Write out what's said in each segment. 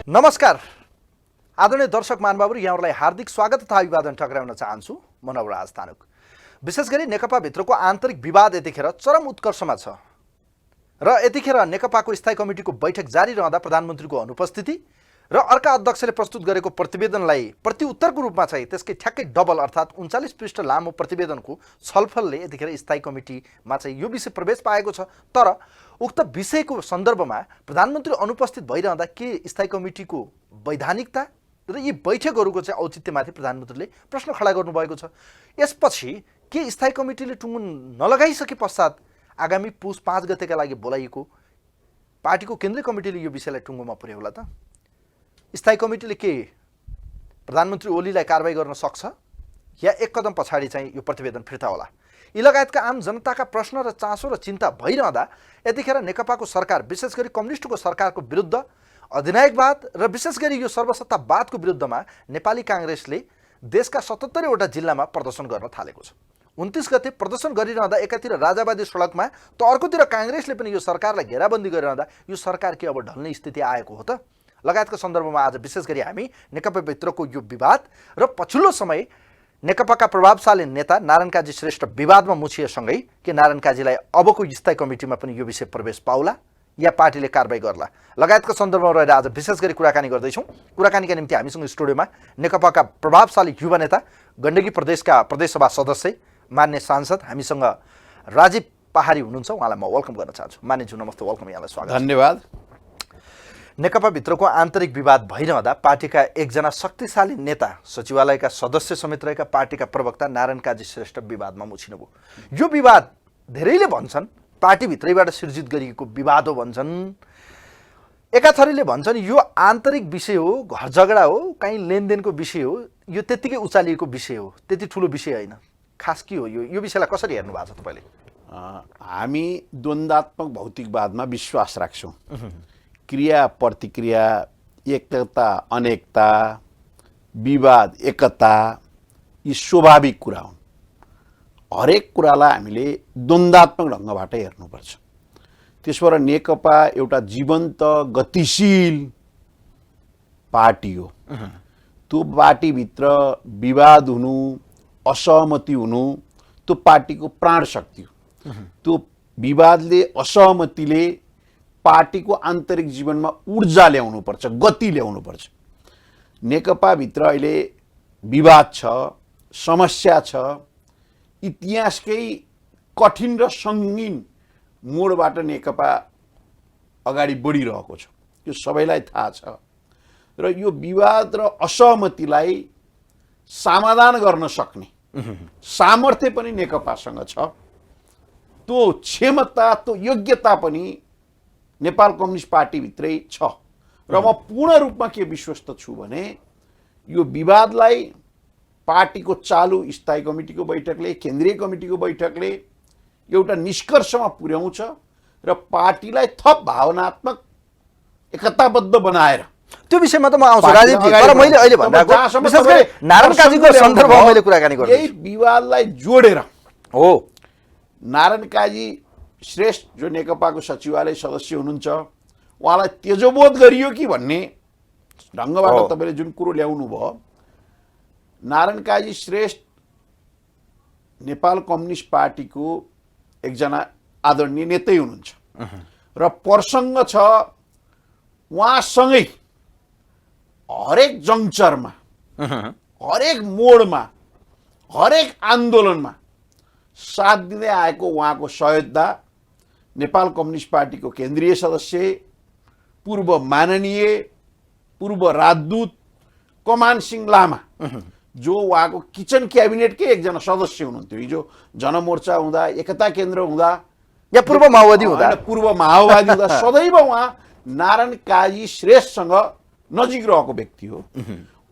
नमस्कार आदरणीय दर्शक महानुभावहरु, यहाँहरुलाई हार्दिक स्वागत तथा अभिवादन टक्राउन चाहन्छु। म नवराज तानुक। विशेष गरी नेकपा भित्रको आन्तरिक विवाद यतिखेर चरम उत्कर्षमा छ र यतिखेर नेकपाको स्थायी कमिटीको बैठक जारी रहँदा प्रधानमन्त्रीको अनुपस्थिति र अर्का अध्यक्षले प्रस्तुत गरेको प्रतिवेदनलाई प्रतिउत्तरको रूपमा चाहिँ त्यसकै ठ्याक्कै डबल अर्थात् 39 पृष्ठ लामो प्रतिवेदनको छलफलले यतिखेर स्थायी कमिटीमा चाहिँ यो विषय प्रवेश पाएको छ। तर उक्त विषयको सन्दर्भमा प्रधानमन्त्री अनुपस्थित भइरहँदा के स्थायी कमिटीको वैधानिकता र यी बैठकहरूको चाहिँ औचित्यमाथि प्रधानमन्त्रीले प्रश्न खडा गर्नुभएको छ। यसपछि के स्थायी कमिटीले टुङ्गो नलगाइसके पश्चात आगामी पुस 5 गतेका लागि बोलाइएको पार्टीको केन्द्रीय कमिटीले यो विषयलाई टुङ्गोमा पुर्याउला त? स्थायी कमिटीले के प्रधानमन्त्री ओलीलाई कारबाही गर्न सक्छ या एक कदम पछाडि चाहिँ यो प्रतिवेदन फिर्ता होला? यी लगायतका आम जनताका प्रश्न र चासो र चिन्ता भइरहँदा यतिखेर नेकपाको सरकार, विशेष गरी कम्युनिस्टको सरकारको विरुद्ध अधिनायकवाद र विशेष गरी यो सर्वसत्तावादको विरुद्धमा नेपाली कांग्रेसले देशका 77 वटा जिल्लामा प्रदर्शन गर्न थालेको छ। 29 गते प्रदर्शन गरिरहँदा एकातिर राजावादी सडकमा त अर्कोतिर कांग्रेसले पनि यो सरकारलाई घेराबन्दी गरिरहँदा यो सरकार के अब ढल्ने स्थिति आएको हो त? लगायतको सन्दर्भमा आज विशेष गरी हामी नेकपा भित्रको यो विवाद र पछिल्लो समय नेकपाका प्रभावशाली नेता नारायण काजी श्रेष्ठ विवादमा मुछिएसँगै के नारायण काजीलाई अबको स्थायी कमिटीमा पनि यो विषय प्रवेश पाउला या पार्टीले कारबाही गर्ला लगायतको सन्दर्भमा रहेर आज विशेष गरी कुराकानी गर्दैछौँ। कुराकानीका निम्ति हामीसँग स्टुडियोमा नेकपाका प्रभावशाली युवा नेता, गण्डकी प्रदेशका प्रदेशसभा सदस्य, मान्य सांसद हामीसँग राजीव पहाडी हुनुहुन्छ। उहाँलाई म वेलकम गर्न चाहन्छु। मान्यज्यू नमस्ते, वेलकम, यहाँलाई स्वागत। धन्यवाद। नेकपा भित्रको आन्तरिक विवाद भइरहँदा पार्टीका एकजना शक्तिशाली नेता, सचिवालयका सदस्य समेत रहेका पार्टीका प्रवक्ता नारायण काजी श्रेष्ठ विवादमा मुछिनुभयो। यो विवाद धेरैले भन्छन् पार्टीभित्रैबाट सिर्जित गरिएको विवाद हो भन्छन्, एका थरीले भन्छन् यो आन्तरिक विषय हो, घर झगडा हो, कहीँ लेनदेनको विषय हो, यो त्यत्तिकै उचालिएको विषय हो, त्यति ठुलो विषय होइन। खास के हो यो विषयलाई कसरी हेर्नु भएको छ तपाईँले? हामी द्वन्द्वात्मक भौतिकवादमा विश्वास राख्छौँ। क्रिया प्रतिक्रिया, एकता अनेकता, विवाद एकता, यी स्वाभाविक कुरा हुन्। हरेक कुरालाई हामीले द्वन्द्वात्मक ढङ्गबाट हेर्नुपर्छ। त्यसबाट नेकपा एउटा जीवन्त गतिशील पार्टी हो। त्यो पार्टीभित्र विवाद हुनु, असहमति हुनु त्यो पार्टीको प्राण शक्ति हो। त्यो विवादले, असहमतिले पार्टीको आन्तरिक जीवनमा ऊर्जा ल्याउनुपर्छ, गति ल्याउनुपर्छ। नेकपाभित्र अहिले विवाद छ, समस्या छ, इतिहासकै कठिन र सङ्गीन मोडबाट नेकपा अगाडि बढिरहेको छ, यो सबैलाई थाहा छ। र यो विवाद र असहमतिलाई समाधान गर्न सक्ने सामर्थ्य पनि नेकपासँग छ। त्यो क्षमता, त्यो योग्यता पनि नेपाल कम्युनिस्ट पार्टीभित्रै छ। र म पूर्ण रूपमा के विश्वस्त छु भने यो विवादलाई पार्टीको चालु स्थायी कमिटीको बैठकले, केन्द्रीय कमिटीको बैठकले एउटा निष्कर्षमा पुर्याउँछ र पार्टीलाई थप भावनात्मक एकताबद्ध बनाएर त्यो विषयमा त म आउँछु राजीवजी। तर मैले अहिले भन्दाको विशेष गरी नारायण काजीको सन्दर्भमा मैले कुराकानी गर्छु। यही विवादलाई जोडेर हो नारायण काजी श्रेष्ठ जो नेकपाको सचिवालय सदस्य हुनुहुन्छ, उहाँलाई तेजोबोध गरियो कि भन्ने ढङ्गबाट तपाईँले जुन कुरो ल्याउनु भयो। नारायण काजी श्रेष्ठ नेपाल कम्युनिस्ट पार्टीको एकजना आदरणीय नेतै हुनुहुन्छ र प्रसङ्ग छ उहाँसँगै हरेक जङ्क्चरमा, हरेक मोडमा, हरेक आन्दोलनमा साथ दिँदै आएको उहाँको सहयोद्धा, नेपाल कम्युनिस्ट पार्टीको केन्द्रीय सदस्य, पूर्व माननीय, पूर्व राजदूत कमान सिंह लामा, जो उहाँको किचन क्याबिनेटकै एकजना सदस्य हुनुहुन्थ्यो। हिजो जनमोर्चा हुँदा, एकता केन्द्र हुँदा या पूर्व माओवादी हुँदा सदैव उहाँ नारायण काजी श्रेष्ठसँग नजिक रहेको व्यक्ति हो।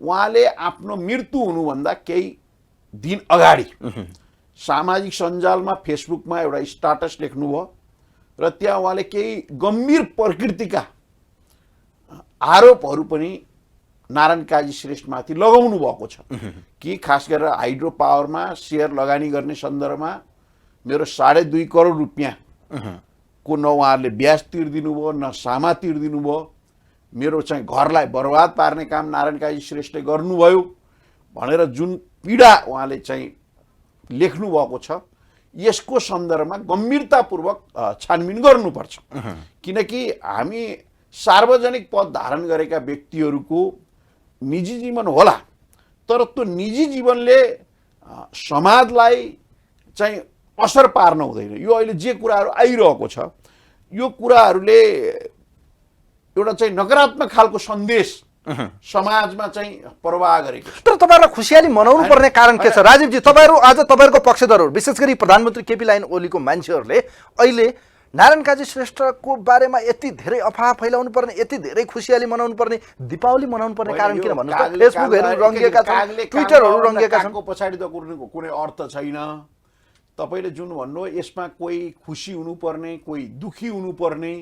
उहाँले आफ्नो मृत्यु हुनुभन्दा केही दिन अगाडि सामाजिक सञ्जालमा, फेसबुकमा एउटा स्टाटस लेख्नुभयो र त्यहाँ उहाँले केही गम्भीर प्रकृतिका आरोपहरू पनि नारायण काजी श्रेष्ठमाथि लगाउनु भएको छ कि खास गरेर हाइड्रो पावरमा सेयर लगानी गर्ने सन्दर्भमा मेरो 2.5 करोड रुपियाँ को न उहाँहरूले ब्याज तिर्दिनु भयो, न सामा तिर्दिनु भयो, मेरो चाहिँ घरलाई बर्बाद पार्ने काम नारायण काजी श्रेष्ठले गर्नुभयो भनेर जुन पीडा उहाँले चाहिँ लेख्नु भएको छ, यसको सन्दर्भमा गम्भीरतापूर्वक छानबिन गर्नुपर्छ। किनकि हामी सार्वजनिक पद धारण गरेका व्यक्तिहरूको निजी जीवन होला, तर त्यो निजी जीवनले समाजलाई चाहिँ असर पार्न हुँदैन। यो अहिले जे कुराहरू आइरहेको छ, यो कुराहरूले एउटा चाहिँ नकारात्मक खालको सन्देश समाजमा चाहिँ प्रवाह गरेको छ। तर तपाईँहरूलाई खुसियाली मनाउनु पर्ने कारण के छ राजीवजी? तपाईँहरू आज तपाईँहरूको पक्षधरहरू, विशेष गरी प्रधानमन्त्री केपी लाइन ओलीको मान्छेहरूले अहिले नारायण काजी श्रेष्ठको बारेमा यति धेरै अफवाह फैलाउनु पर्ने, यति धेरै खुसियाली मनाउनु पर्ने, दीपावली मनाउनु पर्ने कारण किन भन्नुहोस् त? फेसबुकहरू रङ्गिएका छन्, ट्विटरहरू रङ्गिएका छन्। पछाडि त कुनै अर्थ छैन। तपाईँले जुन भन्नु, यसमा कोही खुसी हुनुपर्ने, कोही दुखी हुनुपर्ने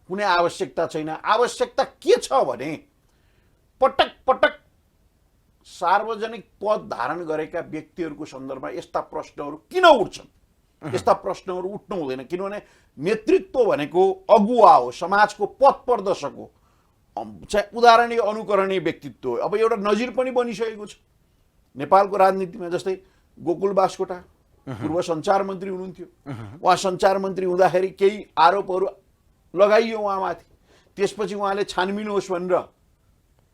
कुनै आवश्यकता छैन। आवश्यकता के छ भने पटक पटक सार्वजनिक पद धारण गरेका व्यक्तिहरूको सन्दर्भमा यस्ता प्रश्नहरू किन उठ्छन्? यस्ता प्रश्नहरू उठ्नु हुँदैन, किनभने नेतृत्व भनेको अगुवा हो, समाजको पथ प्रदर्शक हो, चाहिँ उदाहरणीय अनुकरणीय व्यक्तित्व हो। अब एउटा नजिर पनि बनिसकेको छ नेपालको राजनीतिमा। जस्तै गोकुल बास्कोटा पूर्व सञ्चार मन्त्री हुनुहुन्थ्यो, उहाँ सञ्चार मन्त्री हुँदाखेरि केही आरोपहरू लगाइयो उहाँमाथि, त्यसपछि उहाँले छानबिन होस् भनेर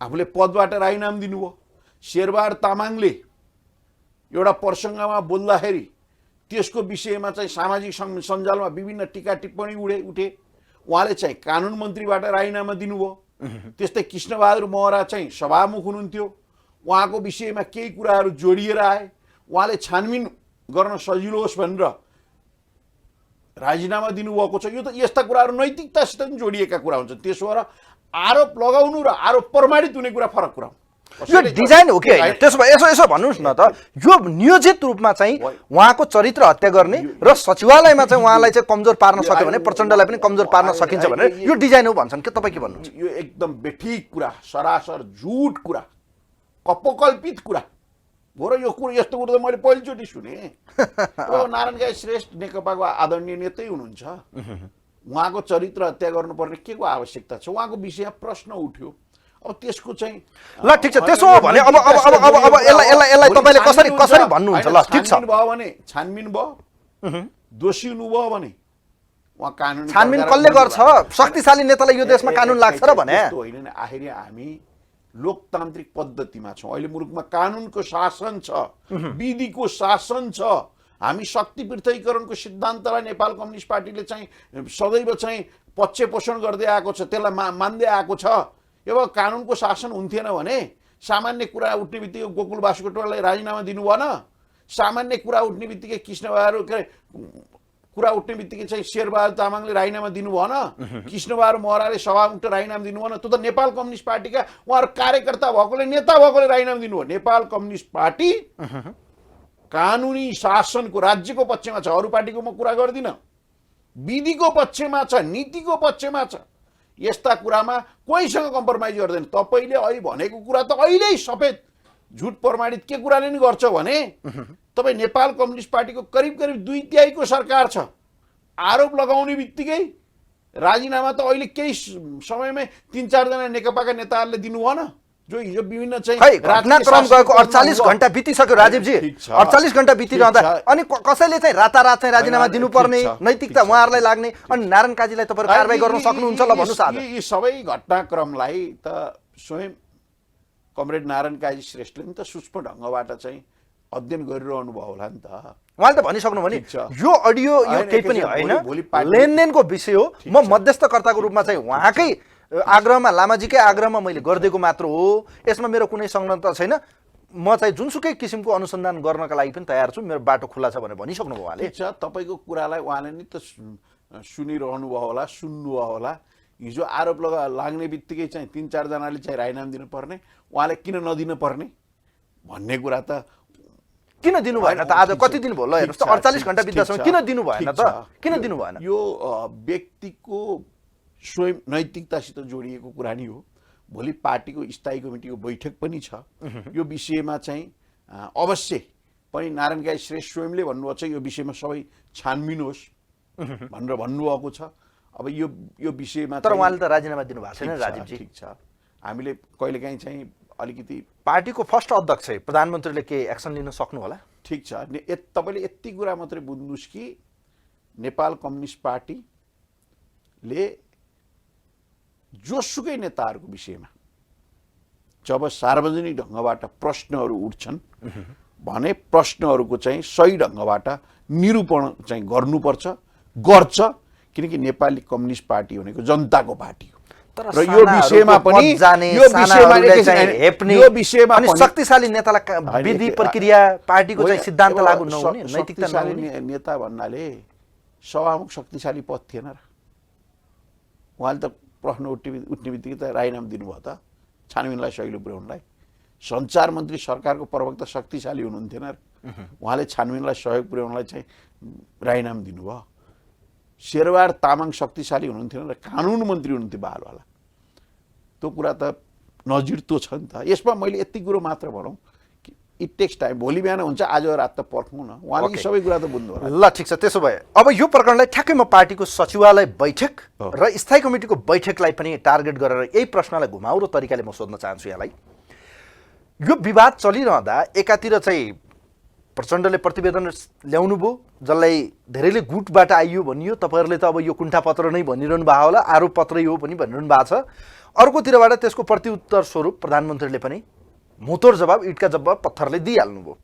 आफूले पदबाट राजीनामा दिनुभयो। शेरबहादुर तामाङले एउटा प्रसङ्गमा बोल्दाखेरि त्यसको विषयमा चाहिँ सामाजिक सञ्जालमा विभिन्न टीका टिप्पणी उठे, उहाँले चाहिँ कानुन मन्त्रीबाट राजीनामा दिनुभयो। त्यस्तै कृष्णबहादुर महरा चाहिँ सभामुख हुनुहुन्थ्यो, उहाँको विषयमा केही कुराहरू जोडिएर आए, उहाँले छानबिन गर्न सजिलो होस् भनेर राजीनामा दिनुभएको छ। यो त यस्ता कुराहरू नैतिकतासित पनि जोडिएका कुरा हुन्छन्। त्यसो भएर आरोप लगाउनु र आरोप प्रमाणित हुने कुरा फरक कुरा हो। यो डिजाइन हो कि होइन? त्यसो भए यसो भन्नुहोस् न त, यो नियोजित रूपमा चाहिँ उहाँको चरित्र हत्या गर्ने र सचिवालयमा चाहिँ उहाँलाई चाहिँ कमजोर पार्न सक्यो भने, प्रचण्डलाई पनि कमजोर पार्न सकिन्छ भने यो डिजाइन हो भन्छन् के? तपाईँ के भन्नुहुन्छ? यो एकदम बेठिक कुरा, सरासर झुट कुरा, कपोकल्पित कुरा हो र यो कुरा, यस्तो कुरा त मैले पहिलोचोटि सुने। नारायण काजी श्रेष्ठ नेकपाको आदरणीय नेतै हुनुहुन्छ, उहाँको चरित्र हत्या गर्नुपर्ने के को आवश्यकता छ? उहाँको विषयमा प्रश्न उठ्यो। अब त्यसको चाहिँ ल ठिक छ, त्यसो हो भने अब यसलाई तपाईँले कसरी भन्नुहुन्छ? ल ठिक छ, भयो भने छानबिन भयो, दोषी हुनुभयो भने उहाँ कानुन छानबिन कसले गर्छ? शक्तिशाली नेतालाई यो देशमा कानुन लाग्छ र भने होइन। आखिर हामी लोकतान्त्रिक पद्धतिमा छौँ। अहिले मुलुकमा कानुनको शासन छ, विधिको शासन छ। हामी शक्ति पृथकीकरणको सिद्धान्तलाई नेपाल कम्युनिस्ट पार्टीले चाहिँ सदैव चाहिँ पक्ष पोषण गर्दै आएको छ, त्यसलाई मान्दै आएको छ। अब कानुनको शासन हुन्थेन भने सामान्य कुरा उठ्ने बित्तिकै गोकुल बास्कोटालाई राजीनामा दिनु भएन, सामान्य कुरा उठ्ने बित्तिकै कृष्णबहादुर कुरा उठ्ने बित्तिकै चाहिँ शेरबहादुर तामाङले राजीनामा दिनु भएन, कृष्णबहादुर महराले सभामुख राजीनामा दिनु भएन। त्यो त नेपाल कम्युनिस्ट पार्टीका उहाँहरू कार्यकर्ता भएकोले, नेता भएकोले राजीनामा दिनुभयो। नेपाल कम्युनिस्ट पार्टी कानुनी शासनको, राज्यको पक्षमा छ। अरू पार्टीको म कुरा गर्दिनँ, विधिको पक्षमा छ, नीतिको पक्षमा छ। यस्ता कुरामा कोहीसँग कम्प्रोमाइज गर्दैन। तपाईँले अहिले भनेको कुरा त अहिल्यै सफेद झुट प्रमाणित के कुराले नि गर्छ भने तपाईँ नेपाल कम्युनिस्ट पार्टीको करिब 2/3 सरकार छ। आरोप लगाउने बित्तिकै राजीनामा त अहिले केही समयमै 3-4 जना नेकपाका नेताहरूले दिनु भएन, जो हिजो विभिन्न चाहिँ घटनाक्रम गएको 48 घण्टा बितिसक्यो राजीवजी। 48 घण्टा बितिरहँदा अनि कसैले चाहिँ रातारात चाहिँ राजीनामा दिनुपर्ने नैतिकता उहाँहरूलाई लाग्ने, अनि नारायण काजीलाई तपाईहरु कारबाही गर्न सक्नुहुन्छ? ल भन्नुस्। आज यी सबै घटनाक्रमलाई त स्वयं कमरेड नारायण काजी श्रेष्ठले पनि त सूक्ष्म ढङ्गबाट चाहिँ अध्ययन गरिरहनु भयो होला नि त। उहाँले त भनिसक्नु भने यो अडियो यो केही पनि होइन, लेनदेनको विषय हो। म मध्यस्थकर्ताको रूपमा चाहिँ उहाँकै आग्रहमा, लामाजीकै आग्रहमा मैले गरिदिएको मात्र हो। यसमा मेरो कुनै संलग्नता छैन। म चाहिँ जुनसुकै किसिमको अनुसन्धान गर्नका लागि पनि तयार छु, मेरो बाटो खुला छ भनेर भनिसक्नु भयो उहाँले। ठिक छ, तपाईँको कुरालाई उहाँले नि त सुनिरहनु भयो होला, सुन्नु भयो होला। हिजो आरोप लाग्ने बित्तिकै चाहिँ 3-4 जनाले चाहिँ राजीनामा दिनुपर्ने, उहाँले किन नदिनु पर्ने भन्ने कुरा त किन दिनु भएन त? आज कति दिन भयो? ल हेर्नुहोस् त, 48 घण्टा बित्दासम्म किन दिनु भएन त? किन दिनु भएन? यो व्यक्तिको स्वयं नैतिकतासित जोडिएको कुरा नि हो। भोलि पार्टीको स्थायी कमिटीको बैठक पनि छ। यो विषयमा चाहिँ अवश्य पनि नारायण काजी श्रेष्ठ स्वयंले भन्नुभएको छ यो विषयमा सबै छानबिन होस् भनेर भन्नुभएको छ। अब यो विषयमा तर चाहिँ- उहाँले त राजीनामा दिनुभएको छैन ठिक छ, राजीवजी। ठिक छ, हामीले कहिलेकाहीँ चाहिँ अलिकति पार्टीको फर्स्ट अध्यक्ष प्रधानमन्त्रीले के एक्सन लिन सक्नु होला? ठिक छ। तपाईँले यति कुरा मात्रै बुझ्नुहोस् कि नेपाल कम्युनिस्ट पार्टीले जोसुकै नेताहरूको विषयमा जब सार्वजनिक ढङ्गबाट प्रश्नहरू उठ्छन् भने प्रश्नहरूको चाहिँ सही ढङ्गबाट निरूपण चाहिँ गर्नुपर्छ, गर्छ, किनकि नेपाली कम्युनिस्ट पार्टी भनेको जनताको पार्टी हो। तर र यो विषयमा पनि यो विषयमा पनि शक्तिशाली नेतालाई विधि प्रक्रिया पार्टीको चाहिँ सिद्धान्त लागू नहुने, नैतिकता शक्तिशाली नहुने। नेता भन्नाले सभामुख शक्तिशाली पद थिएन र उहाँले त प्रश्न उठ्ने बित्तिकै त राजीनामा दिनुभयो त छानबिनलाई सहिलो पुर्याउनलाई। सञ्चार मन्त्री सरकारको प्रवक्ता शक्तिशाली हुनुहुन्थेन र उहाँले छानबिनलाई सहयोग पुर्याउनलाई चाहिँ राजीनामा दिनुभयो। शेरबहादुर तामाङ शक्तिशाली हुनुहुन्थेन र कानुन मन्त्री हुनुहुन्थ्यो बालवाला। त्यो कुरा त नजिर त्यो छ नि त। यसमा मैले यति कुरो मात्र भनौँ कि इट टेक्स टाइम। भोलि बिहान हुन्छ, आज रात त पर्खौँ न। उहाँले यी सबै कुरा त बुझ्नु होला। ल ठिक छ, त्यसो भए अब यो प्रकरणलाई ठ्याक्कै म पार्टीको सचिवालय बैठक र स्थायी कमिटीको बैठकलाई पनि टार्गेट गरेर यही प्रश्नलाई घुमाउरो तरिकाले म सोध्न चाहन्छु यहाँलाई। यो विवाद चलिरहँदा एकातिर चाहिँ प्रचण्डले प्रतिवेदन ल्याउनु भयो, जसलाई धेरैले गुटबाट आइयो भनियो। तपाईँहरूले त अब यो कुण्ठापत्र नै भनिरहनु भएको होला, आरोप पत्रै हो पनि भनिरहनु भएको छ। अर्कोतिरबाट त्यसको प्रत्युत्तर स्वरूप प्रधानमन्त्रीले पनि मुतोड जवाब, इटका जवाब पत्थरले दिइहाल्नु भयो।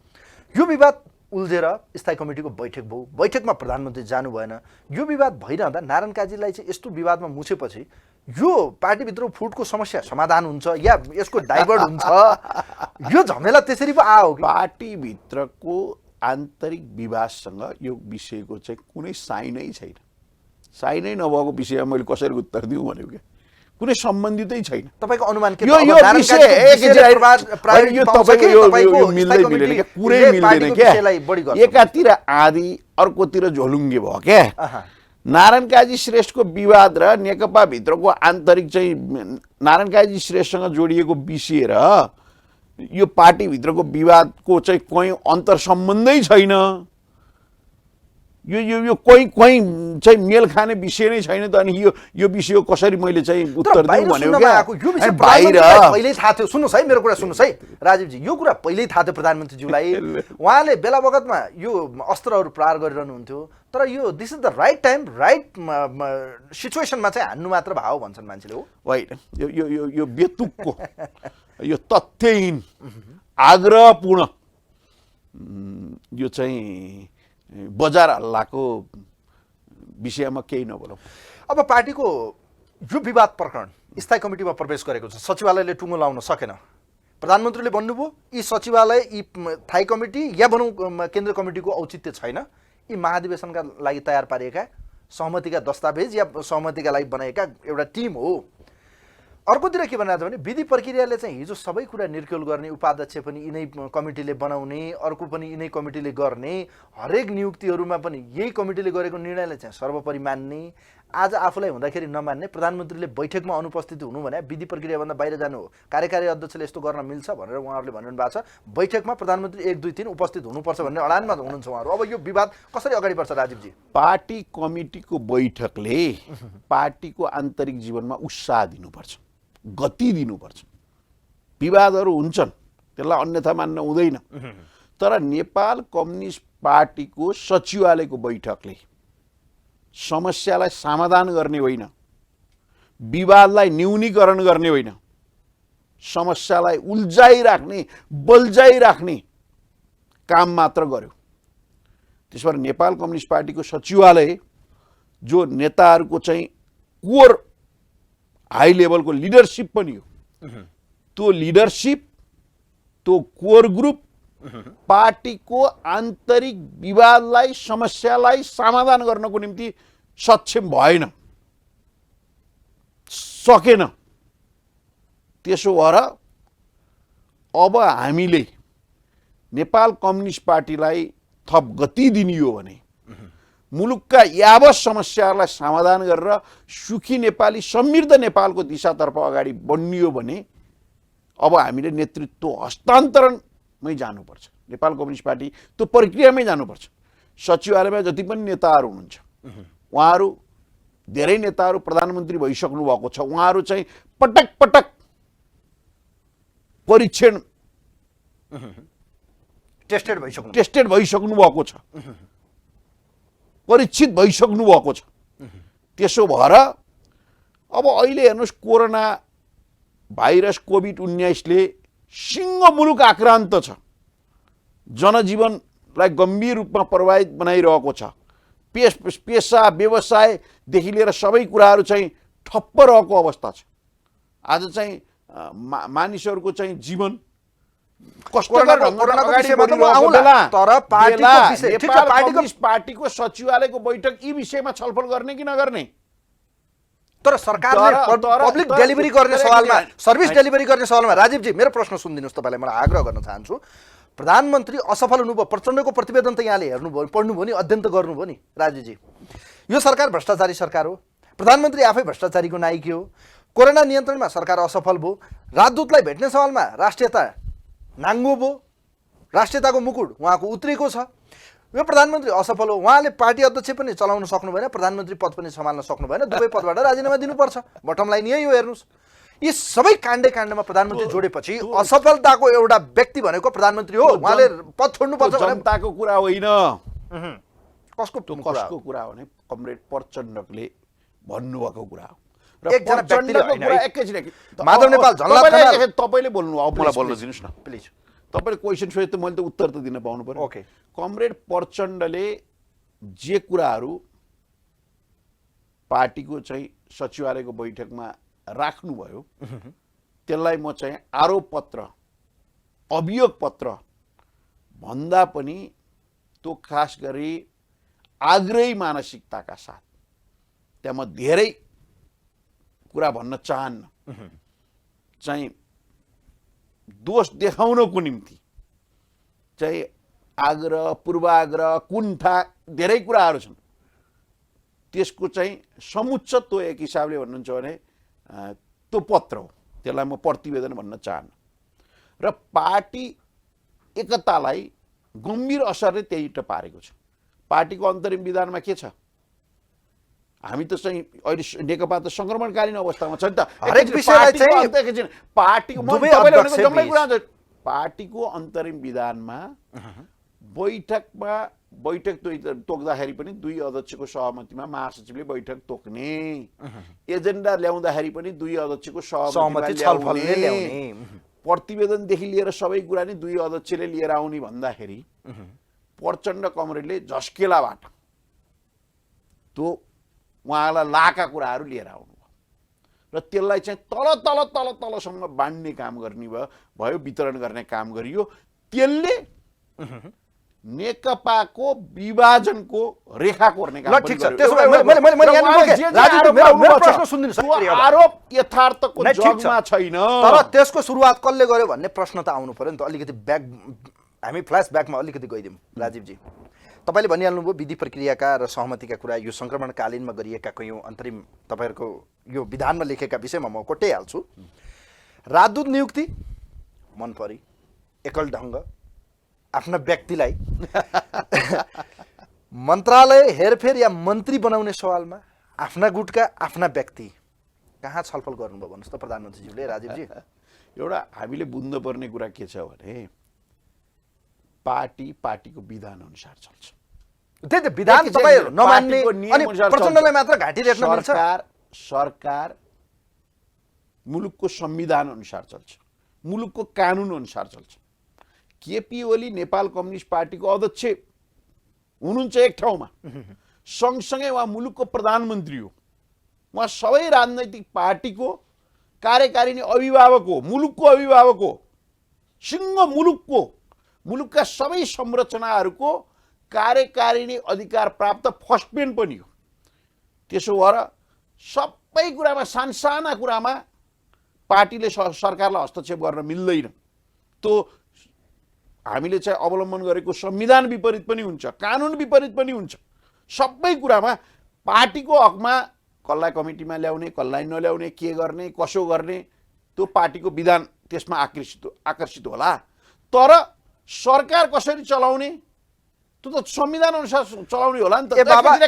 यो विवाद उल्झेर स्थायी कमिटीको बैठक भयो, बैठकमा प्रधानमन्त्री जानु भएन। यो विवाद भइरहँदा नारायण काजीलाई चाहिँ यस्तो विवादमा मुछेपछि यो पार्टीभित्र फुटको समस्या समाधान हुन्छ या यसको डाइभर्ट हुन्छ? यो झमेला त्यसरी पो आयो कि? पार्टीभित्रको आन्तरिक विवादसँग यो विषयको चाहिँ कुनै साइनै छैन। साइनै नभएको विषयमा मैले कसरी उत्तर दिउँ भनेको क्या, कुनै सम्बन्धितै छैन। तपाईँको अनुमान के? यो विषय यो तपाईँको यो मिल्दै मिलेन क्या, कुरै मिल्दैन क्या। एकातिर आदि अर्कोतिर झोलुङ्गे भयो क्या। नारायण काजी श्रेष्ठको विवाद र नेकपा भित्रको आन्तरिक चाहिँ नारायण काजी श्रेष्ठसँग जोडिएको विषय र यो पार्टीभित्रको विवादको चाहिँ कहीँ अन्तर सम्बन्धै छैन। यो कहीँ चाहिँ मेल खाने विषय नै छैन त। अनि यो विषय कसरी मैले चाहिँ उत्तर दिउँ भनेको क्या। बाहिर पहिल्यै थाहा थियो। सुन्नुहोस् है, मेरो कुरा सुन्नुहोस् है राजीवजी, यो कुरा पहिल्यै थाहा थियो प्रधानमन्त्रीज्यूलाई। उहाँले बेला बखतमा यो अस्त्रहरू प्रहार गरिरहनुहुन्थ्यो, तर यो this is the right time, right सिचुएसनमा चाहिँ हान्नु मात्र भाव भन्छन् मान्छेले। हो होइन, यो बेतुकको यो तथ्यहीन आग्रहपूर्ण यो चाहिँ बजार हल्लाको विषयमा केही नबोलौँ। अब पार्टीको यो विवाद प्रकरण स्थायी कमिटीमा प्रवेश गरेको छ, सचिवालयले टुङ्गो लाउन सकेन। प्रधानमन्त्रीले भन्नुभयो यी सचिवालय, यी स्थायी कमिटी या भनौँ केन्द्रीय कमिटीको औचित्य छैन, यी महाधिवेशनका लागि तयार पारिएका सहमतिका दस्तावेज या सहमतिका लागि बनाएका एउटा टिम हो। अर्कोतिर के भनिरहेको छ भने विधि प्रक्रियाले चाहिँ हिजो सबै कुरा निर्क्युल गर्ने, उपाध्यक्ष पनि यिनै कमिटीले बनाउने, अर्को पनि यिनै कमिटीले गर्ने, हरेक नियुक्तिहरूमा पनि यही कमिटीले गरेको निर्णयलाई चाहिँ सर्वोपरि मान्ने, आज आफूलाई हुँदाखेरि नमान्ने, प्रधानमन्त्रीले बैठकमा अनुपस्थित हुनु भने विधि प्रक्रियाभन्दा बाहिर जानु हो, कार्यकारी अध्यक्षले यस्तो गर्न मिल्छ भनेर उहाँहरूले भनिरहनु भएको छ। बैठकमा प्रधानमन्त्री 1, 2, 3 उपस्थित हुनुपर्छ भन्ने अडानमा हुनुहुन्छ उहाँहरू। अब यो विवाद कसरी अगाडि बढ्छ राजीवजी? पार्टी कमिटीको बैठकले पार्टीको आन्तरिक जीवनमा उत्साह दिनुपर्छ, गति दिनुपर्छ। विवादहरू हुन्छन्, त्यसलाई अन्यथा मान्न हुँदैन। तर नेपाल कम्युनिस्ट पार्टीको सचिवालयको बैठकले समस्यालाई समाधान गर्ने होइन, विवादलाई न्यूनीकरण गर्ने होइन, समस्यालाई उल्झाइराख्ने, बल्झाइराख्ने काम मात्र गर्यो। त्यसबाट नेपाल कम्युनिस्ट पार्टीको सचिवालय जो नेताहरूको चाहिँ कोर हाई लेभलको लिडरसिप पनि हो, त्यो लिडरसिप, त्यो कोर ग्रुप पार्टीको आन्तरिक विवादलाई, समस्यालाई समाधान गर्नको निम्ति सक्षम भएन, सकेन। त्यसो भएर अब हामीले नेपाल कम्युनिस्ट पार्टीलाई थप गति दिने हो भने, मुलुकका यावत समस्याहरूलाई समाधान गरेर सुखी नेपाली, समृद्ध नेपालको दिशातर्फ अगाडि बढ्नियो भने अब हामीले नेतृत्व हस्तान्तरणमै जानुपर्छ। नेपाल कम्युनिस्ट पार्टी त्यो प्रक्रियामै जानुपर्छ। सचिवालयमा जति पनि नेताहरू हुनुहुन्छ उहाँहरू धेरै नेताहरू प्रधानमन्त्री भइसक्नु भएको छ, उहाँहरू चाहिँ पटक पटक परीक्षण टेस्टेड भइसक्नु भएको छ, परीक्षित भइसक्नु भएको छ। त्यसो भएर अब अहिले हेर्नुहोस्, कोरोना भाइरस कोभिड-19ले सिङ्गो मुलुक आक्रान्त छ, जनजीवनलाई गम्भीर रूपमा प्रभावित बनाइरहेको छ। पेसा व्यवसायदेखि लिएर सबै कुराहरू चाहिँ ठप्प रहेको अवस्था छ। आज चाहिँ मानिसहरूको चाहिँ जीवन पार्टीको सचिवालयको बैठक यी विषयमा छलफल गर्ने कि नगर्ने? तर सरकारले पब्लिक डेलिभरी गर्ने सवालमा, सर्भिस डेलिभरी गर्ने सवालमा राजीवजी मेरो प्रश्न सुनिदिनुहोस्। तपाईँलाई मलाई आग्रह गर्न चाहन्छु, प्रधानमन्त्री असफल हुनुभयो, प्रचण्डको प्रतिवेदन त यहाँले हेर्नुभयो, पढ्नुभयो नि, अध्ययन त गर्नुभयो नि राजीवजी। यो सरकार भ्रष्टाचारी सरकार हो, प्रधानमन्त्री आफै भ्रष्टाचारीको नायकी हो, कोरोना नियन्त्रणमा सरकार असफल भयो, राजदूतलाई भेट्ने सवालमा राष्ट्रियता नाङ्गो भयो, राष्ट्रियताको मुकुट उहाँको उत्रिएको छ। यो प्रधानमन्त्री असफल हो, उहाँले पार्टी अध्यक्ष पनि चलाउन सक्नु भएन, प्रधानमन्त्री पद पनि सम्हाल्न सक्नु भएन, दुवै पदबाट राजीनामा दिनुपर्छ। बटम लाइन यही हो। हेर्नुहोस्, यी सबै काण्डमा प्रधानमन्त्री जोडेपछि असफलताको एउटा व्यक्ति भनेको प्रधानमन्त्री हो, उहाँले पद छोड्नुपर्छ। जनताको कुरा होइन, कसको कुरा हो भने कमरेड प्रचण्डले भन्नुभएको कुरा हो। एकजना व्यक्तिले माधव नेपाल तपाईँले बोल्नु, अब मलाई बोल्न दिनुहोस् न प्लिज। तपाईँले क्वेसन सोधे त मैले त उत्तर त दिन पाउनु पर्यो। ओके, कमरेड प्रचण्डले जे कुराहरू पार्टीको चाहिँ सचिवालयको बैठकमा राख्नुभयो त्यसलाई म चाहिँ आरोप पत्र, अभियोग पत्र भन्दा पनि त्यो खास गरी आग्रही मानसिकताका साथ त्यहाँ म धेरै कुरा भन्न चाहन्न। चाहिँ दोष देखाउनको निम्ति चाहिँ आग्रह, पूर्वाग्रह, कुण्ठा धेरै कुराहरू छन्। त्यसको चाहिँ समुच्च त्यो एक हिसाबले भन्नुहुन्छ भने त्यो पत्र हो, त्यसलाई म प्रतिवेदन भन्न चाहन्न। र पार्टी एकतालाई गम्भीर असरले त्यही पारेको छ। पार्टीको अन्तरिम विधानमा के छ? हामी त चाहिँ अहिले नेकपा त संक्रमणकालीन अवस्थामा छ नि त। पार्टीको अन्तरिम विधानमा बैठक तोक्दाखेरि पनि दुई अध्यक्षको सहमतिमा महासचिवले बैठक तोक्ने, एजेन्डा ल्याउँदाखेरि पनि दुई अध्यक्षको सहमति ल्याउने, प्रतिवेदनदेखि लिएर सबै कुरा नि दुई अध्यक्षले लिएर आउने भन्दाखेरि प्रचण्ड कमरेडले झस्केलाबाट त्यो उहाँलाई लाका कुराहरू लिएर आउनुभयो र त्यसलाई चाहिँ तलसम्म बाँड्ने काम गर्ने भयो, वितरण गर्ने काम गरियो। त्यसले नेकपाको विभाजनको रेखा कोर्ने काम आरोप यथार्थको जगमा छैन। तर त्यसको सुरुवात कसले गर्यो भन्ने प्रश्न त आउनु पर्यो नि त। अलिकति हामी फ्ल्यासब्याकमा अलिकति गइदिउँ राजीवजी। तपाईँले भनिहाल्नुभयो विधि प्रक्रियाका र सहमतिका कुरा, यो सङ्क्रमणकालीनमा गरिएका कयौँ अन्तरिम तपाईँहरूको यो विधानमा लेखेका विषयमा म कोट्याइहाल्छु। राजदूत नियुक्ति मन परी, एकल ढङ्ग आफ्ना व्यक्तिलाई मन्त्रालय हेरफेर या मन्त्री बनाउने सवालमा आफ्ना गुटका आफ्ना व्यक्ति कहाँ छलफल गर्नुभयो भन्नुहोस् त प्रधानमन्त्रीज्यूले? राजीवजी, एउटा हामीले बुझ्नुपर्ने कुरा के छ भने पार्टीको विधान अनुसार चल्छ। त्यही त विधान तपाईहरु नमान्ने अनि प्रचण्डलाई मात्र घाँटी रेट्न मिल्छ? सरकार मुलुकको संविधान अनुसार चल्छ, मुलुकको कानुन अनुसार चल्छ। केपी ओली नेपाल कम्युनिस्ट पार्टीको अध्यक्ष हुनुहुन्छ एक ठाउँमा, सँगसँगै उहाँ मुलुकको प्रधानमन्त्री हो, उहाँ सबै राजनैतिक पार्टीको कार्यकारिणी अभिभावक हो, मुलुकको अभिभावक हो, सिङ्गो मुलुकका सबै संरचनाहरूको कार्यकारिणी अधिकार प्राप्त फर्स्टम्यान पनि हो। त्यसो भएर सबै कुरामा सानसाना कुरामा पार्टीले सरकारलाई हस्तक्षेप गर्न मिल्दैन। त्यो हामीले चाहिँ अवलम्बन गरेको संविधान विपरीत पनि हुन्छ, कानुन विपरीत पनि हुन्छ। सबै कुरामा पार्टीको हकमा कसलाई कमिटीमा ल्याउने, कसलाई नल्याउने, के गर्ने, कसो गर्ने, त्यो पार्टीको विधान त्यसमा आकर्षित होला। तर सरकार कसरी चलाउने त्यो त संविधान अनुसार चलाउने होला नि त। ए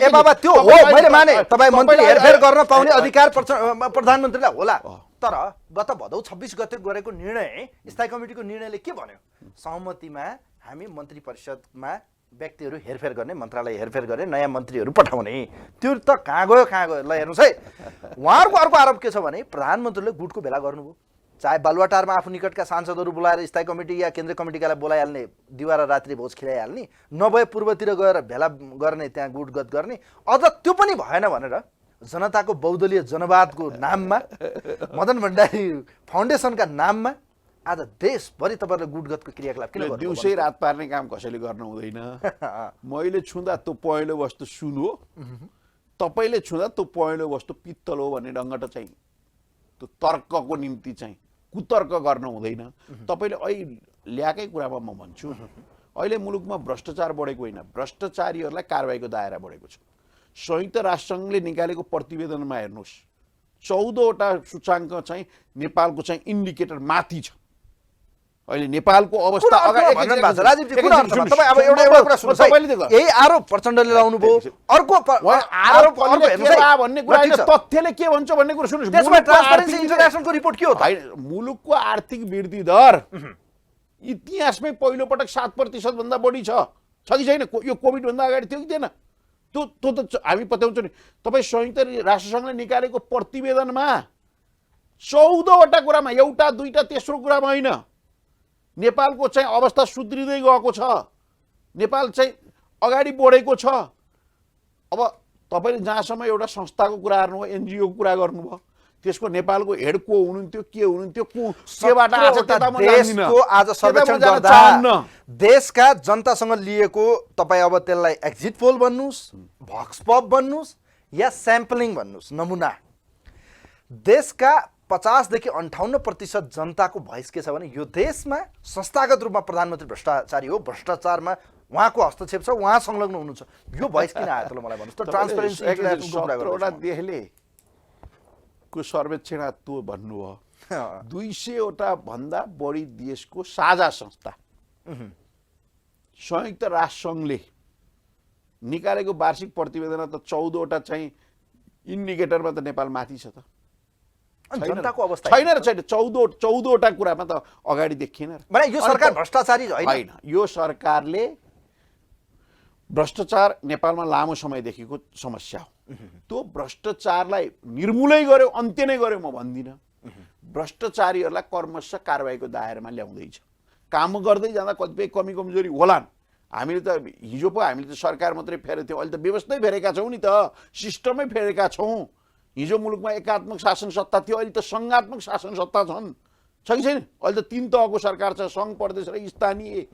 बाबा त्यो हो, मैले माने तपाईँ मन्त्री हेरफेर गर्न पाउने अधिकार प्रधानमन्त्रीलाई होला, तर गत भदौ 26 गते गरेको निर्णय, स्थायी कमिटीको निर्णयले के भन्यो? सहमतिमा हामी मन्त्री परिषदमा व्यक्तिहरू हेरफेर गर्ने, मन्त्रालय हेरफेर गर्ने, नयाँ मन्त्रीहरू पठाउने। त्यो त कहाँ गयो ल हेर्नुहोस् है। उहाँहरूको अर्को आरोप के छ भने प्रधानमन्त्रीले गुटको भेला गर्नुभयो, चाहे बालुवाटारमा आफू निकटका सांसदहरू बोलाएर स्थायी कमिटी या केन्द्रीय कमिटीकालाई बोलाइहाल्ने, दिवा र रात्रि भोज खिलाइहाल्ने, नभए पूर्वतिर गएर भेला गर्ने, त्यहाँ गुटगत गर्ने। अझ त्यो पनि भएन भनेर जनताको बहुदलीय जनवादको नाममा, मदन भण्डारी फाउन्डेसनका नाममा आज देशभरि तपाईँहरूले गुटगतको क्रियाकलाप किन गर्नु? दिउँसै रात पार्ने काम कसैले गर्नु हुँदैन। मैले छुँदा त्यो पहेँलो वस्तु सुन हो, तपाईँले छुँदा त्यो पहेँलो वस्तु पित्तल हो भन्ने ढङ्गबाट चाहिँ त्यो तर्कको निम्ति चाहिँ कुतर्क गर्न हुँदैन। तपाईँले अहिले ल्याएकै कुरामा म भन्छु, अहिले मुलुकमा भ्रष्टाचार बढेको होइन, भ्रष्टाचारीहरूलाई कारबाहीको दायरा बढेको छ। संयुक्त राष्ट्रसङ्घले निकालेको प्रतिवेदनमा हेर्नुहोस्, 14वटा सूचाङ्क चाहिँ नेपालको चाहिँ इन्डिकेटर माथि छ। अहिले नेपालको अवस्था यही आरोप प्रचण्डले लाउनु भयो। अर्को भन्ने कुरा तथ्यले के भन्छ भन्ने कुरा सुन्नुहोस्। ट्रान्सपरेन्सी इन्टरनेसनलको रिपोर्ट के हो? मुलुकको आर्थिक वृद्धि दर इतिहासमै पहिलो पटक 7% भन्दा बढी छ कि छैन? यो कोभिड भन्दा अगाडि थियो कि थिएन? त्यो त हामी पत्याउँछौँ नि। तपाईँ संयुक्त राष्ट्रसङ्घले निकालेको प्रतिवेदनमा 14वटा कुरामा, एउटा दुईटा तेस्रो कुरामा होइन, नेपालको चाहिँ अवस्था सुध्रिँदै गएको छ, नेपाल चाहिँ अगाडि बढेको छ। अब तपाईँले जहाँसम्म एउटा संस्थाको कुरा गर्नुभयो, एनजिओको कुरा गर्नुभयो, त्यसको नेपालको हेड को हुनुहुन्थ्यो, के हुनुहुन्थ्यो, केबाट आज देशको आज सर्वेक्षण गर्दा देशका जनतासँग लिएको, तपाईँ अब त्यसलाई एक्जिट पोल भन्नुहोस्, भक्स पप भन्नुहोस् या स्याम्पलिङ भन्नुहोस्, नमुना, देशका 50 देखि 58% जनताको भोइस के छ भने यो देशमा संस्थागत रूपमा प्रधानमन्त्री भ्रष्टाचारी हो, भ्रष्टाचारमा उहाँको हस्तक्षेप छ, उहाँ संलग्न हुनुहुन्छ। यो भोइस किन आयो त मलाई भन्नुहोस् त? ट्रान्सपरेन्सी इन्टरनेसनलको कुरा गर्दा देशले को सर्वेक्षण त्यो भन्नुभयो, 200वटा भन्दा बढी देशको साझा संस्था संयुक्त राष्ट्रसङ्घले निकालेको वार्षिक प्रतिवेदनमा त 14वटा चाहिँ इन्डिकेटरमा त नेपाल माथि छ त। जनताको अवस्था छैन र छैन, 14वटा कुरामा त अगाडि देखिएन। यो सरकार भ्रष्टाचारी होइन। यो सरकारले भ्रष्टाचार नेपालमा लामो समयदेखिको समस्या हो। त्यो भ्रष्टाचारलाई निर्मूलै गर्यो, अन्त्य नै गर्यो म भन्दिनँ। भ्रष्टाचारीहरूलाई क्रमशः कारबाहीको दायरामा ल्याउँदैछ। काम गर्दै जाँदा कतिपय कमी कमजोरी होलान्। हामीले त हिजो पो हामीले त सरकार मात्रै फेरेको थियौँ, अहिले त व्यवस्थै फेरेका छौँ नि त, सिस्टमै फेरेका छौँ। हिजो मुलुकमा एकात्मक शासन सत्ता थियो, अहिले त सङ्घात्मक शासन सत्ता छन्, छ कि छैन? अहिले त 3 तहको सरकार छ, सङ्घ, प्रदेश र स्थानीय।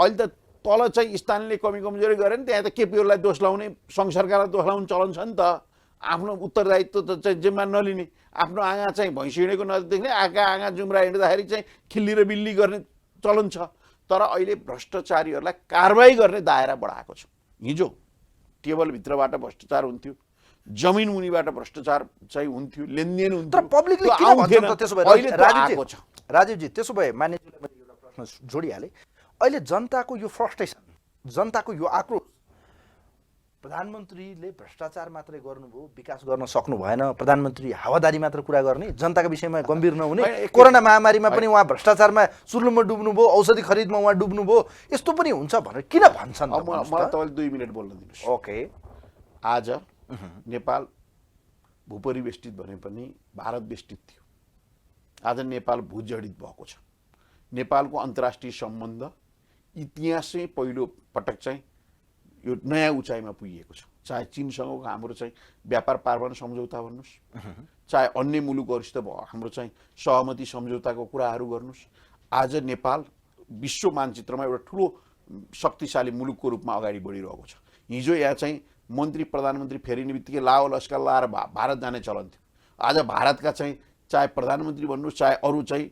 अहिले त तल चाहिँ स्थानीयले कमी कमजोरी गरे नि, त्यहाँ त केपीहरूलाई दोष लाउने, सङ्घ सरकारलाई दोष लाउने चलन छ नि त। आफ्नो उत्तरदायित्व त चाहिँ जिम्मा नलिने, आफ्नो आँगा चाहिँ भैँसी हिँडेको नदेख्ने, आँगा जुम्रा हिँड्दाखेरि चाहिँ खिल्ली र बिल्ली गर्ने चलन छ। तर अहिले भ्रष्टाचारीहरूलाई कारबाही गर्ने दायरा बढाएको छ। हिजो टेबलभित्रबाट भ्रष्टाचार हुन्थ्यो, जमिन मुनिबाट भ्रष्टाचार चाहिँ हुन्थ्यो, लेनदेन हुन्थ्यो। तर पब्लिकले किन भन्छ त त्यसो भए? राजीवजी त्यसो भए मान्यजीले मैले एउटा प्रश्न जोडिहालेँ। अहिले जनताको यो फ्रस्ट्रेसन, जनताको यो आक्रोश, प्रधानमन्त्रीले भ्रष्टाचार मात्रै गर्नुभयो, विकास गर्न सक्नु भएन, प्रधानमन्त्री हावादारी मात्र कुरा गर्ने, जनताको विषयमा गम्भीर नहुने, कोरोना महामारीमा पनि उहाँ भ्रष्टाचारमा सुर्लुममा डुब्नुभयो, औषधि खरिदमा उहाँ डुब्नुभयो, यस्तो पनि हुन्छ भनेर किन भन्छन्? मलाई तपाईँले 2 मिनट बोल्न दिनुहोस्। ओके। आज नेपाल भूपरिवेष्टित भने पनि भारत बेष्टित थियो। आज नेपाल भूजडित भएको छ। नेपालको अन्तर्राष्ट्रिय सम्बन्ध इतिहासमै पहिलो पटक चाहिँ यो नयाँ उचाइमा पुगेको छ। चाहे चीनसँगको हाम्रो चाहिँ व्यापार पार्वन सम्झौता भन्नुहोस्, चाहे अन्य मुलुकहरूसित हाम्रो चाहिँ सहमति सम्झौताको कुराहरू गर्नुहोस्, आज नेपाल विश्व मानचित्रमा एउटा ठुलो शक्तिशाली मुलुकको रूपमा अगाडि बढिरहेको छ। हिजो यहाँ चाहिँ मन्त्री प्रधानमन्त्री फेरिने बित्तिकै लाओ लस्कर लाएर भारत जाने चलन थियो। आज भारतका चाहिँ चाहे प्रधानमन्त्री भन्नुहोस्, चाहे अरू चाहिँ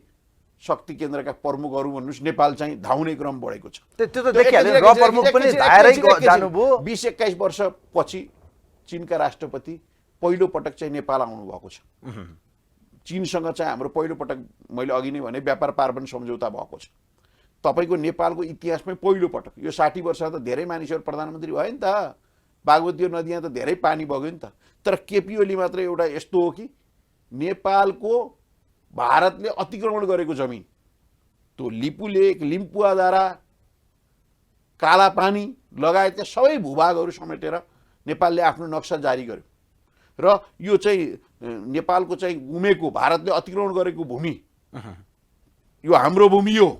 शक्ति केन्द्रका प्रमुखहरू भन्नुहोस्, नेपाल चाहिँ धाउने क्रम बढेको छ। 20-21 वर्षपछि चीनका राष्ट्रपति पहिलो पटक चाहिँ नेपाल आउनुभएको छ। चीनसँग चाहिँ हाम्रो पहिलो पटक, मैले अघि नै भने, व्यापार पार्वन सम्झौता भएको छ। तपाईँको नेपालको इतिहासमै पहिलो पटक यो 60 वर्ष त धेरै मानिसहरू प्रधानमन्त्री भयो नि त, बागमती नदीमा त धेरै पानी बग्यो नि त। तर केपी ओली मात्र एउटा यस्तो हो कि नेपालको भारतले अतिक्रमण गरेको जमिन, त्यो लिपु लेक, लिम्पुवाधारा, कालापानी लगायतका सबै भूभागहरू समेटेर नेपालले आफ्नो नक्सा जारी गर्यो र यो चाहिँ नेपालको चाहिँ गुमेको, भारतले अतिक्रमण गरेको भूमि, यो हाम्रो भूमि हो,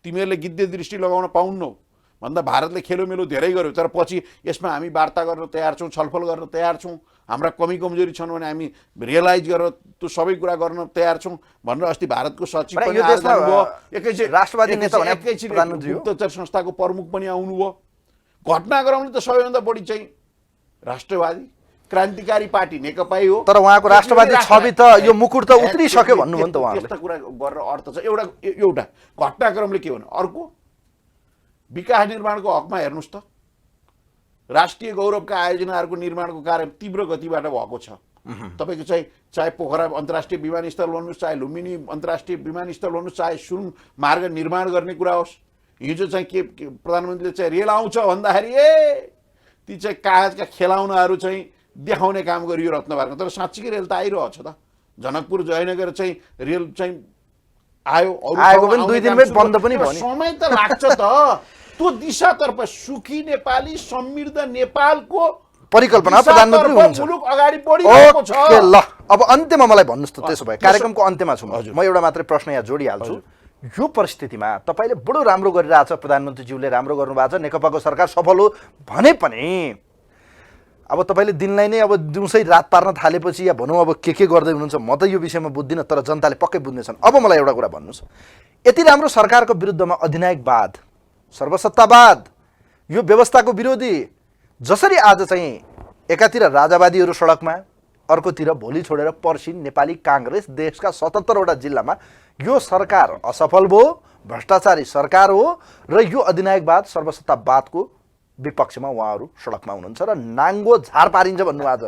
तिमीहरूले गिद्धे दृष्टि लगाउन पाउन्नौ भन्दा भारतले खेलोमेलो धेरै गर्यो। तर पछि यसमा हामी वार्ता गर्न तयार छौँ, छलफल गर्न तयार छौँ, हाम्रा कमी कमजोरी छन् भने हामी रियलाइज गरेर त्यो सबै कुरा गर्न तयार छौँ भनेर अस्ति भारतको सचिव पनि आउनुभयो, एकैछिन राष्ट्रवादी नेता भने एकैछिन प्रधानमन्त्री हो, गुप्तचर संस्थाको प्रमुख पनि आउनुभयो। घटनाक्रमले त सबैभन्दा बढी चाहिँ राष्ट्रवादी क्रान्तिकारी पार्टी नेकपाई हो। तर उहाँको राष्ट्रवादी छवि त यो मुकुट त उत्रिसक्यो भन्नुभयो नि त उहाँले। त्यस्ता कुरा गरेर अर्थ छ। एउटा घटनाक्रमले के भन्नु, अर्को विकास निर्माणको हकमा हेर्नुहोस् त, राष्ट्रिय गौरवका आयोजनाहरूको निर्माणको कार्य तीव्र गतिबाट भएको छ। तपाईँको चाहिँ चाहे पोखरा अन्तर्राष्ट्रिय विमानस्थल भन्नुहोस्, चाहे लुम्बिनी अन्तर्राष्ट्रिय विमानस्थल भन्नुहोस्, चाहे सुन मार्ग निर्माण गर्ने कुरा होस्, हिजो चाहिँ के प्रधानमन्त्रीले चाहिँ रेल आउँछ भन्दाखेरि ती चाहिँ कागजका खेलाउनाहरू चाहिँ देखाउने काम गरियो रत्नबारमा। तर साँच्चीकै रेल त आइरहेछ त, जनकपुर जयनगर चाहिँ रेल चाहिँ आएको पनि 2 दिनमै बन्द पनि भयो नि। समय त लाग्छ त, त्यो दिशातर्फ सुखी नेपाली समृद्ध नेपालको परिकल्पना प्रधानमन्त्री हुनुहुन्छ, मुलुक अगाडि बढिरहेको छ। ओके ल, अब अन्त्यमा मलाई भन्नुहोस् त, त्यसो भए कार्यक्रमको अन्त्यमा छु म एउटा मात्रै प्रश्न यहाँ जोडिहाल्छु। यो परिस्थितिमा तपाईँले बडो राम्रो गरिरहेछ, प्रधानमन्त्रीज्यूले राम्रो गर्नुभएको छ, नेकपाको सरकार सफल हो भने पनि अब तपाईँले दिनलाई नै अब दिउँसै रात पार्न थालेपछि या भनौँ अब के गर्दै हुनुहुन्छ, म त यो विषयमा बुझ्दिनँ, तर जनताले पक्कै बुझ्नेछन्। अब मलाई एउटा कुरा भन्नुहोस्, यति राम्रो सरकारको विरुद्धमा अधिनायकवाद, सर्वसत्तावाद, यो व्यवस्थाको विरोधी, जसरी आज चाहिँ एकातिर राजावादीहरू सडकमा, अर्कोतिर भोलि छोडेर पर्सि नेपाली काङ्ग्रेस देशका 77वटा जिल्लामा, यो सरकार असफल भयो, भ्रष्टाचारी सरकार हो र यो अधिनायकवाद सर्वसत्तावादको विपक्षमा उहाँहरू सडकमा हुनुहुन्छ र नाङ्गो झार पारिन्छ भन्नु आज।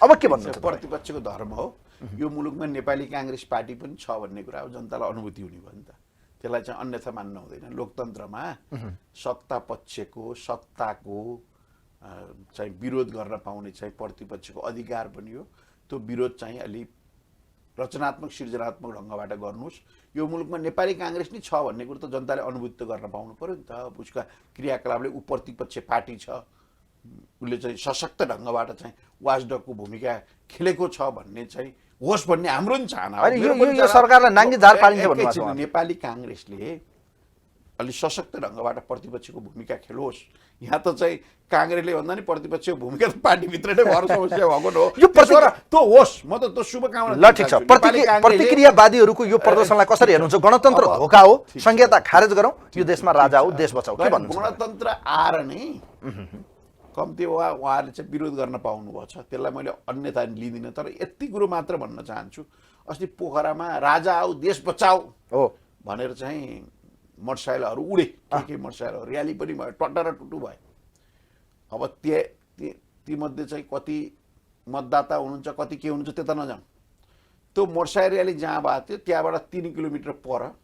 अब के भन्नु, प्रतिपक्षको धर्म हो। यो मुलुकमा नेपाली काङ्ग्रेस पार्टी पनि छ भन्ने कुरा अब जनतालाई अनुभूति हुने भयो नि त, त्यसलाई चाहिँ अन्यथा मान्न हुँदैन। लोकतन्त्रमा सत्ता पक्षको, सत्ताको चाहिँ विरोध गर्न पाउने चाहिँ प्रतिपक्षको अधिकार पनि हो। त्यो विरोध चाहिँ अलि रचनात्मक सृजनात्मक ढङ्गबाट गर्नुहोस्। यो मुलुकमा नेपाली काङ्ग्रेस नै छ भन्ने कुरो त जनताले अनुभूति गर्न पाउनु पर्यो नि त। उसका क्रियाकलापले ऊ प्रतिपक्ष पार्टी छ, उसले चाहिँ सशक्त ढङ्गबाट चाहिँ वाचडगको भूमिका खेलेको छ भन्ने चाहिँ होस् भन्ने हाम्रो नि चाहना हो। यो सरकारलाई नाङ्गे झार पारिन्छ भन्नुभएको छ। नेपाली काङ्ग्रेसले अलि सशक्त ढङ्गबाट प्रतिपक्षको भूमिका खेलोस्। यहाँ त चाहिँ काङ्ग्रेसले भन्दा नि प्रतिपक्षको भूमिका त पार्टीभित्र नै भएर समस्या भएको हो। यो त्यो होस्, म त त्यो शुभकामना। ल ठिक छ, प्रतिक्रियावादीहरूको यो प्रदर्शनलाई कसरी हेर्नुहुन्छ? गणतन्त्र धोका हो, संहिता खारेज गरौँ, यो देशमा राजा हो, देश बचाऊ, के भन्नुहुन्छ? गणतन्त्र आएर नै कम्ती उहाँहरूले चाहिँ विरोध गर्न पाउनुभएको छ, त्यसलाई मैले अन्यथा लिँदिनँ। तर यति कुरो मात्र भन्न चाहन्छु, अस्ति पोखरामा राजा आऊ देश बचाऊ हो भनेर चाहिँ मोटरसाइकलहरू उडे, के मोटरसाइकलहरू र्याली पनि भयो, टट्टा र टुटु भयो। अब तीमध्ये चाहिँ कति मतदाता हुनुहुन्छ, कति के हुनुहुन्छ त्यो त नजाउँ। त्यो मोटरसाइकल र्याली जहाँ भएको थियो त्यहाँबाट 3 किलोमिटर पर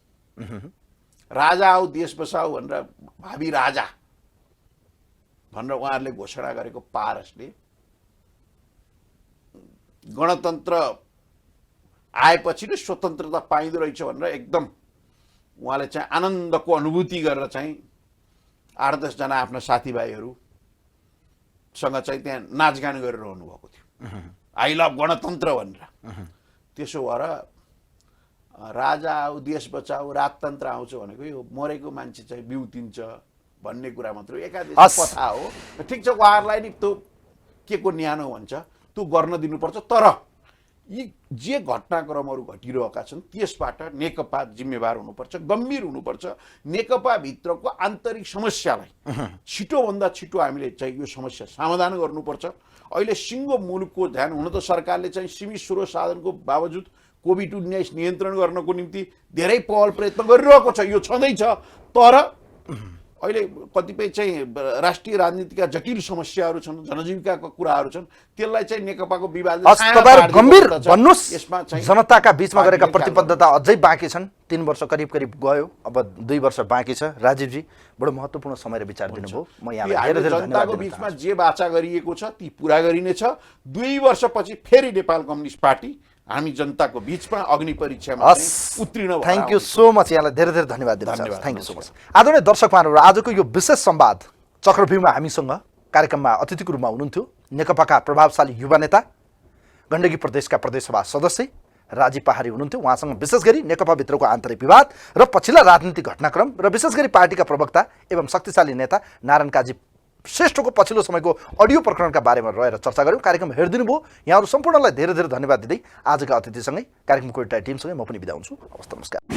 राजा आऊ देश बचाऊ भनेर भावी राजा भनेर उहाँहरूले घोषणा गरेको पारसले गणतन्त्र आएपछि नै स्वतन्त्रता पाइँदो रहेछ भनेर एकदम उहाँले चाहिँ आनन्दको अनुभूति गरेर चाहिँ 8-10 जना आफ्ना साथीभाइहरूसँग चाहिँ त्यहाँ नाचगान गरिरहनु भएको थियो, आई लभ गणतन्त्र भनेर। त्यसो भएर राजा आऊ देश बचाऊ राजतन्त्र आउँछ भनेको यो मरेको मान्छे चाहिँ बिउतिन्छ भन्ने कुरा मात्र एकादेश कथा हो। ठिक छ, उहाँहरूलाई नि त्यो के को न्यानो भन्छ त्यो गर्न दिनुपर्छ। तर यी जे घटनाक्रमहरू घटिरहेका छन् त्यसबाट नेकपा जिम्मेवार हुनुपर्छ, गम्भीर हुनुपर्छ। नेकपाभित्रको आन्तरिक समस्यालाई छिटोभन्दा छिटो हामीले चाहिँ यो समस्या समाधान गर्नुपर्छ। अहिले सिङ्गो मुलुकको ध्यान हुन त सरकारले चाहिँ सीमित स्रोत साधनको बावजुद कोभिड-19 नियन्त्रण गर्नको निम्ति धेरै पहल प्रयत्न गरिरहेको छ, यो छँदैछ। तर अहिले कतिपय चाहिँ राष्ट्रिय राजनीतिका जटिल समस्याहरू छन्, जनजीविकाका कुराहरू छन्, त्यसलाई चाहिँ नेकपाको विवादले गम्भीर भन्नुहोस्। जनताका बीचमा गरेका प्रतिबद्धता अझै बाँकी छन्, 3 वर्ष करिब करिब गयो, अब 2 वर्ष बाँकी छ। राजीवजी बडो महत्त्वपूर्ण समय र विचार दिनुभयो। म ती यहाँलाई हामीले धेरै धेरै धन्यवाद जनताको दिन बिचमा चाहन्छु। जे बाचा गरिएको छ ती पुरा गरिनेछ। 2 वर्षपछि फेरि नेपाल कम्युनिस्ट पार्टी हामी जनताको बिचमा अग्नि परीक्षामा चाहिँ उत्तीर्ण भएर थ्याङ्क यू आउने। So much. यहाँलाई धेरै धेरै धन्यवाद दिन चाहन्छु। धन्यवाद, थ्याङ्क यू सो मच। आदरणीय दर्शक महानुभाव, आजको यो विशेष संवाद चक्रव्यूहमा हामीसँग कार्यक्रममा अतिथिको रूपमा हुनुहुन्थ्यो नेकपाका प्रभावशाली युवा नेता, गण्डकी प्रदेशका प्रदेशसभा सदस्य राजीव पहाडी हुनुहुन्थ्यो। उहाँसँग विशेष गरी नेकपाभित्रको आन्तरिक विवाद र पछिल्ला राजनीतिक घटनाक्रम र विशेष गरी पार्टीका प्रवक्ता एवं शक्तिशाली नेता नारायण काजी श्रेष्ठको पछिल्लो समयको अडियो प्रकरणका बारेमा रहेर चर्चा गऱ्यौँ। कार्यक्रम हेरिदिनु भयो। यहाँहरू सम्पूर्णलाई धेरै धेरै धन्यवाद दिँदै आजका अतिथिसँगै कार्यक्रमको एउटा टिमसँगै म पनि बिदा हुन्छु। हवस्, नमस्कार।